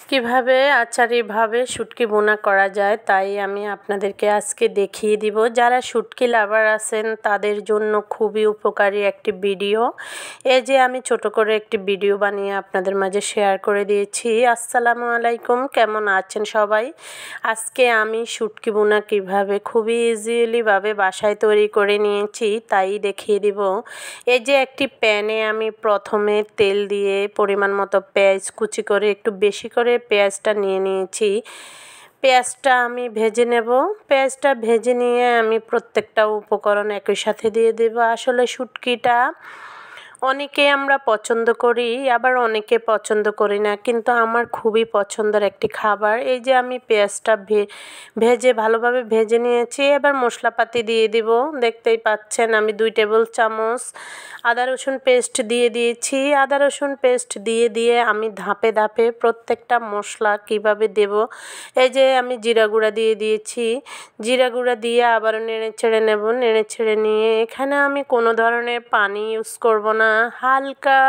কিভাবে আচারিভাবে শুটকি ভুনা করা যায় তাই আমি আপনাদেরকে আজকে দেখিয়ে দিব। যারা শুটকি লাভার আছেন তাদের জন্য খুবই উপকারী একটি ভিডিও। এই যে আমি ছোট করে একটি ভিডিও বানিয়ে আপনাদের মাঝে শেয়ার করে দিয়েছি। আসসালামু আলাইকুম, কেমন আছেন সবাই? আজকে আমি শুটকি ভুনা কিভাবে খুবই ইজিলিভাবে বাসায় তৈরি করে নিয়েছি তাই দেখিয়ে দিব। এই যে একটি প্যানে আমি প্রথমে তেল দিয়ে পরিমাণ মতো পেঁয়াজ কুচি করে একটু বেশি করে পেঁয়াজটা নিয়ে নিয়েছি। পেঁয়াজটা আমি ভেজে নেব। পেঁয়াজটা ভেজে নিয়ে আমি প্রত্যেকটা উপকরণ একই সাথে দিয়ে দেব। আসলে শুটকিটা অনেকে আমরা পছন্দ করি, আবার অনেকে পছন্দ করি না, কিন্তু আমার খুবই পছন্দের একটি খাবার। এই যে আমি পেঁয়াজটা ভেজে ভালোভাবে ভেজে নিয়েছি। এবার মশলাপাতি দিয়ে দিব। দেখতেই পাচ্ছেন আমি 2 টেবিল চামচ আদা রসুন পেস্ট দিয়ে দিয়েছি। আদা রসুন পেস্ট দিয়ে আমি ধাপে ধাপে প্রত্যেকটা মশলা কিভাবে দেব। এই যে আমি জিরা গুঁড়া দিয়ে দিয়েছি। জিরা গুঁড়া দিয়ে আবারও নেড়ে ছেড়ে নেব। নেড়ে ছেড়ে নিয়ে এখানে আমি কোনো ধরনের পানি ইউজ করব না। হালকা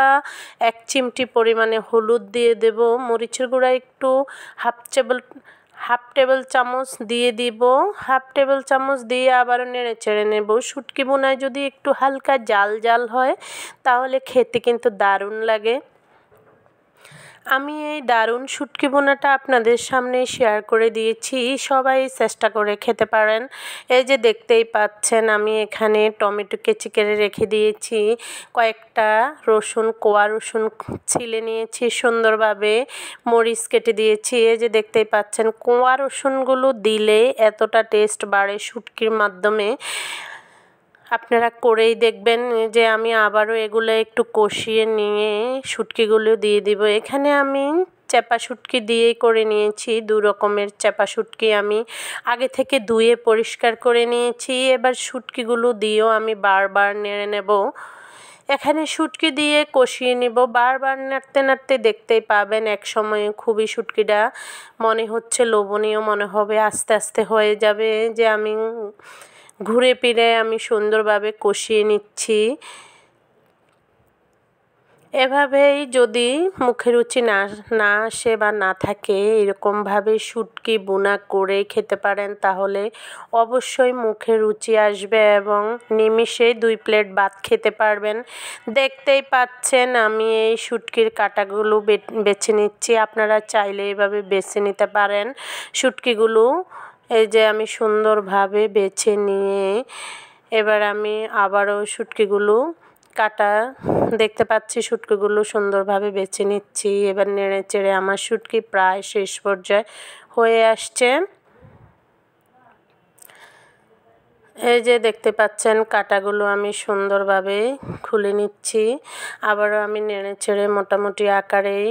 1 চিমটি পরিমাণে হলুদ দিয়ে দেব। মরিচের গুঁড়া একটু হাফ টেবিল চামচ দিয়ে দিব। হাফ টেবিল চামচ দিয়ে আবারও নেড়ে চেড়ে নেব। শুটকি ভুনায় যদি একটু হালকা জাল জাল হয় তাহলে খেতে কিন্তু দারুণ লাগে। আমি এই দারুণ শুটকি ভুনাটা আপনাদের সামনে শেয়ার করে দিয়েছি, সবাই চেষ্টা করে খেতে পারেন। এই যে দেখতেই পাচ্ছেন আমি এখানে টমেটো কেচি কেটে রেখে দিয়েছি। কয়েকটা কোয়া রসুন ছিলে নিয়েছি সুন্দরভাবে। মরিচ কেটে দিয়েছি। এই যে দেখতেই পাচ্ছেন কোয়া রসুনগুলো দিলে এতটা টেস্ট বাড়ে শুটকির মাধ্যমে। আপনারা করেই দেখবেন। যে আমি আবারও এগুলো একটু কষিয়ে নিয়ে শুটকিগুলো দিয়ে দিব। এখানে আমি চ্যাপা শুটকি দিয়েই করে নিয়েছি। 2 রকমের চ্যাপা শুটকি আমি আগে থেকে ধুয়ে পরিষ্কার করে নিয়েছি। এবার শুটকিগুলো দিয়েও আমি বারবার নেড়ে নেব। এখানে শুটকি দিয়ে কষিয়ে নিব। বারবার নাড়তে নাড়তে দেখতেই পাবেন এক সময়ে খুবই শুটকিটা মনে হচ্ছে লোভনীয় মনে হবে, আস্তে আস্তে হয়ে যাবে। যে আমি ঘুরে ফিরে আমি সুন্দরভাবে কষিয়ে নিচ্ছি। এভাবেই যদি মুখে রুচি না আসে বা না থাকে, এরকমভাবে শুটকি ভুনা করে খেতে পারেন তাহলে অবশ্যই মুখে রুচি আসবে এবং নিমিষেই 2 প্লেট ভাত খেতে পারবেন। দেখতেই পাচ্ছেন আমি এই শুটকির কাঁটাগুলো বেছে নিচ্ছি। আপনারা চাইলে এভাবে বেছে নিতে পারেন শুটকিগুলো। এই যে আমি সুন্দরভাবে বেছে নিয়ে এবার আমি আবারও শুটকিগুলো দেখতে পাচ্ছি শুটকিগুলো সুন্দরভাবে বেছে নিচ্ছি। এবার নেড়ে চেড়ে আমার শুটকি প্রায় শেষ পর্যায়ে হয়ে আসছে। এই যে দেখতে পাচ্ছেন কাঁটাগুলো আমি সুন্দরভাবে খুলে নিচ্ছি। আবারও আমি নেড়ে চেড়ে মোটামুটি আকারেই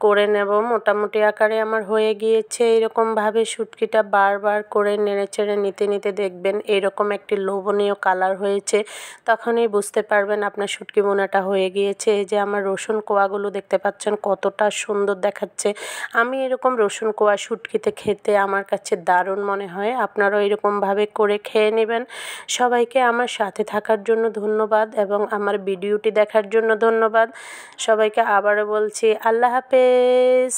করে নেব। মোটামুটি আকারে আমার হয়ে গিয়েছে। এরকমভাবে শুটকিটা বারবার করে নেড়ে চেড়ে নিতে দেখবেন এরকম একটি লোভনীয় কালার হয়েছে। তখনই বুঝতে পারবেন আপনার শুটকি ভুনাটা হয়ে গিয়েছে। এই যে আমার রসুন কোয়াগুলো দেখতে পাচ্ছেন কতটা সুন্দর দেখাচ্ছে। আমি এরকম রসুন কোয়া শুটকিতে খেতে আমার কাছে দারুণ মনে হয়। আপনারাও এরকমভাবে করে খেয়ে নেবেন। সবাইকে আমার সাথে থাকার জন্য ধন্যবাদ এবং আমার ভিডিওটি দেখার জন্য ধন্যবাদ। সবাইকে আবারও বলছি আল্লাহ হাফেজ।